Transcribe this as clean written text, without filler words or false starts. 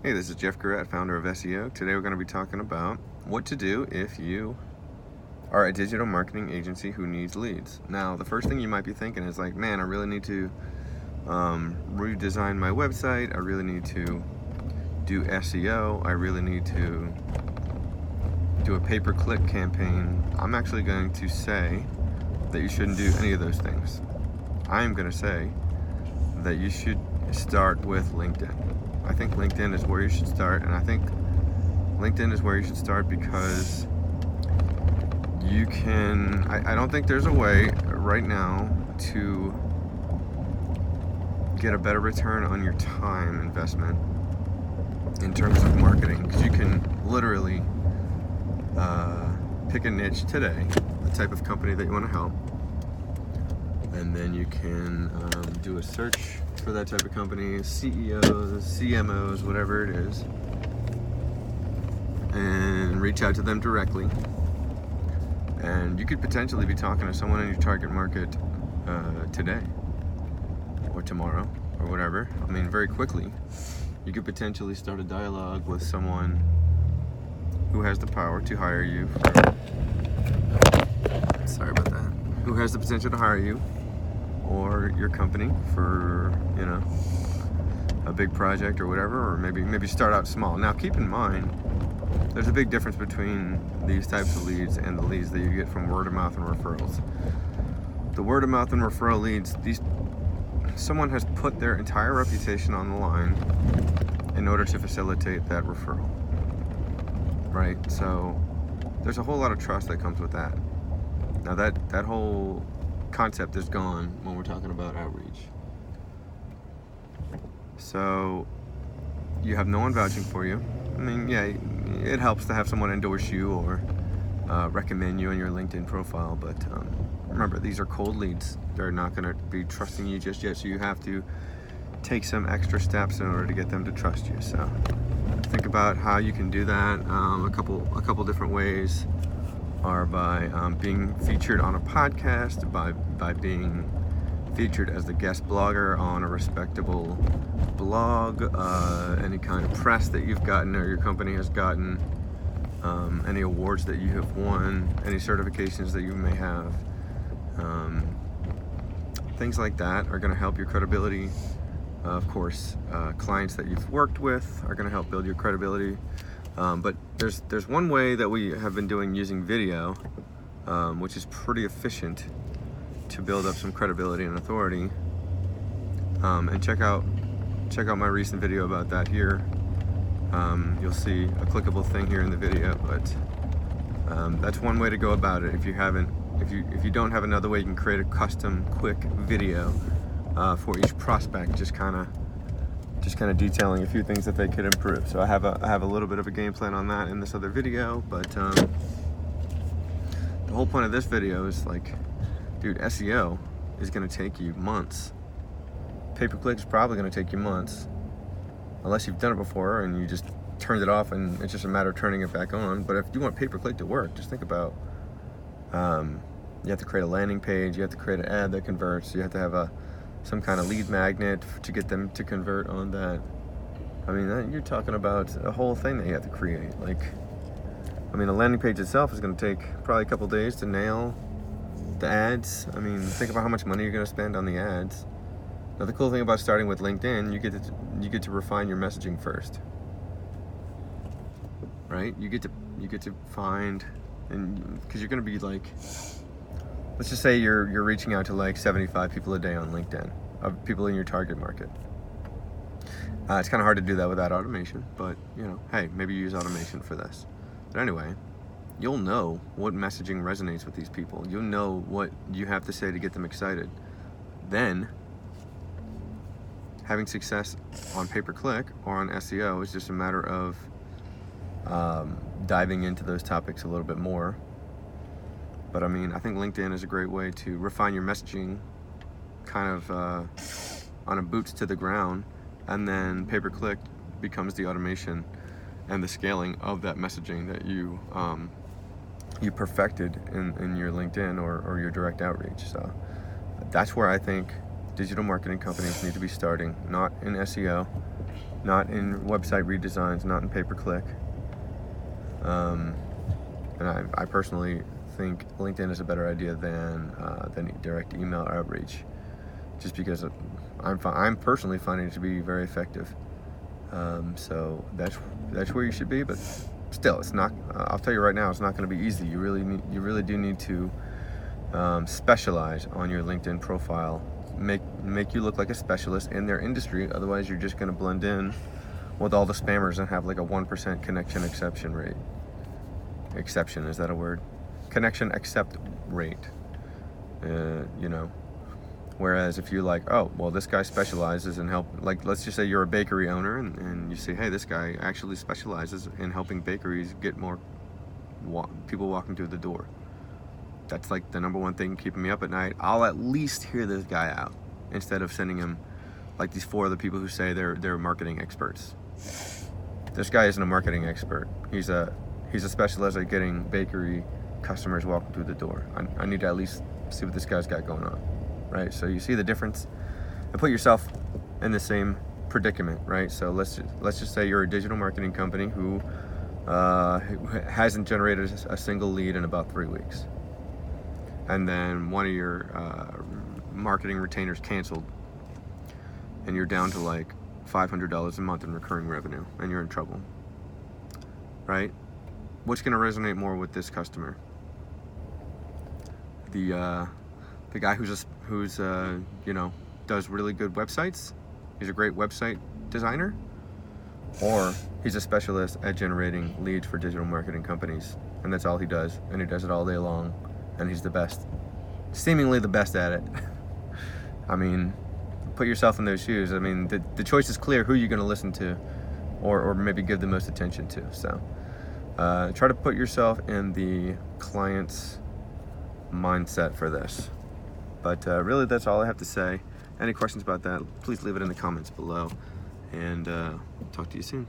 Hey, this is Jeff Garrett, founder of SEO. Today we're going to be talking about what to do if you are a digital marketing agency who needs leads. Now, the first thing you might be thinking is like, man, I really need to redesign my website. I really need to do SEO. I really need to do a pay-per-click campaign. I'm actually going to say that you shouldn't do any of those things. I'm going to say that you should start with LinkedIn. I think LinkedIn is where you should start, and I think LinkedIn is where you should start because you can, I don't think there's a way right now to get a better return on your time investment in terms of marketing, because you can literally pick a niche today, the type of company that you want to help, and then you can do a search for that type of company, CEOs, CMOs, whatever it is, and reach out to them directly. And you could potentially be talking to someone in your target market today or tomorrow or whatever. I mean, very quickly. You could potentially start a dialogue with someone who has the power to hire you sorry about that, who has the potential to hire you or your company for, a big project or whatever, or maybe start out small. Now, keep in mind, there's a big difference between these types of leads and the leads that you get from word of mouth and referrals. The word of mouth and referral leads, someone has put their entire reputation on the line in order to facilitate that referral, right? So there's a whole lot of trust that comes with that. Now that whole concept is gone when we're talking about outreach. So you have no one vouching for you. I mean, yeah, it helps to have someone endorse you or recommend you on your LinkedIn profile, but remember, these are cold leads. They're not going to be trusting you just yet, so you have to take some extra steps in order to get them to trust you. So think about how you can do that. A couple different ways are by being featured on a podcast, by being featured as the guest blogger on a respectable blog, any kind of press that you've gotten or your company has gotten, any awards that you have won, any certifications that you may have. Things like that are going to help your credibility. Of course, clients that you've worked with are going to help build your credibility. But there's one way that we have been doing using video, which is pretty efficient to build up some credibility and authority. And check out my recent video about that here. You'll see a clickable thing here in the video, but that's one way to go about it. If you don't have another way, you can create a custom quick video for each prospect, just kind of detailing a few things that they could improve. So I have a little bit of a game plan on that in this other video, but the whole point of this video is like, dude, SEO is going to take you months. Pay-per-click is probably going to take you months, unless you've done it before and you just turned it off and it's just a matter of turning it back on. But if you want pay-per-click to work, just think about you have to create a landing page, you have to create an ad that converts, you have to have some kind of lead magnet to get them to convert on that. I mean, you're talking about a whole thing that you have to create. A landing page itself is going to take probably a couple days to nail. The ads, think about how much money you're going to spend on the ads. Now, the cool thing about starting with LinkedIn, you get to refine your messaging first, right? You get to find, and because you're going to be like, let's just say you're reaching out to like 75 people a day on LinkedIn, of people in your target market. It's kind of hard to do that without automation, but hey, maybe you use automation for this. But anyway, you'll know what messaging resonates with these people. You'll know what you have to say to get them excited. Then, having success on pay-per-click or on SEO is just a matter of diving into those topics a little bit more. But I think LinkedIn is a great way to refine your messaging kind of on a boots to the ground, and then pay-per-click becomes the automation and the scaling of that messaging that you perfected in your LinkedIn or your direct outreach. So that's where I think digital marketing companies need to be starting, not in SEO, not in website redesigns, not in pay-per-click. And I personally think LinkedIn is a better idea than direct email outreach, just because I'm personally finding it to be very effective. So that's where you should be, but still, it's not. I'll tell you right now, it's not going to be easy. You really do need to specialize on your LinkedIn profile. Make you look like a specialist in their industry. Otherwise, you're just going to blend in with all the spammers and have like a 1% connection exception rate. Exception, is that a word? Connection accept rate. You know. Whereas if you're like, oh, well, this guy specializes in help, like, let's just say you're a bakery owner and you say, hey, this guy actually specializes in helping bakeries get more people walking through the door. That's like the number one thing keeping me up at night. I'll at least hear this guy out instead of sending him like these 4 other people who say they're marketing experts. This guy isn't a marketing expert. He's a specialist at getting bakery customers walking through the door. I need to at least see what this guy's got going on. Right, so you see the difference, and put yourself in the same predicament, right? So let's just say you're a digital marketing company who hasn't generated a single lead in about 3 weeks, and then one of your marketing retainers canceled, and you're down to like $500 a month in recurring revenue, and you're in trouble, right? What's going to resonate more with this customer? The guy who's you know, does really good websites, he's a great website designer, or he's a specialist at generating leads for digital marketing companies, and that's all he does, and he does it all day long, and he's the best, seemingly the best at it. I mean, put yourself in those shoes. I mean, the choice is clear who you're going to listen to, or maybe give the most attention to. So try to put yourself in the client's mindset for this. But really, that's all I have to say. Any questions about that, please leave it in the comments below, and talk to you soon.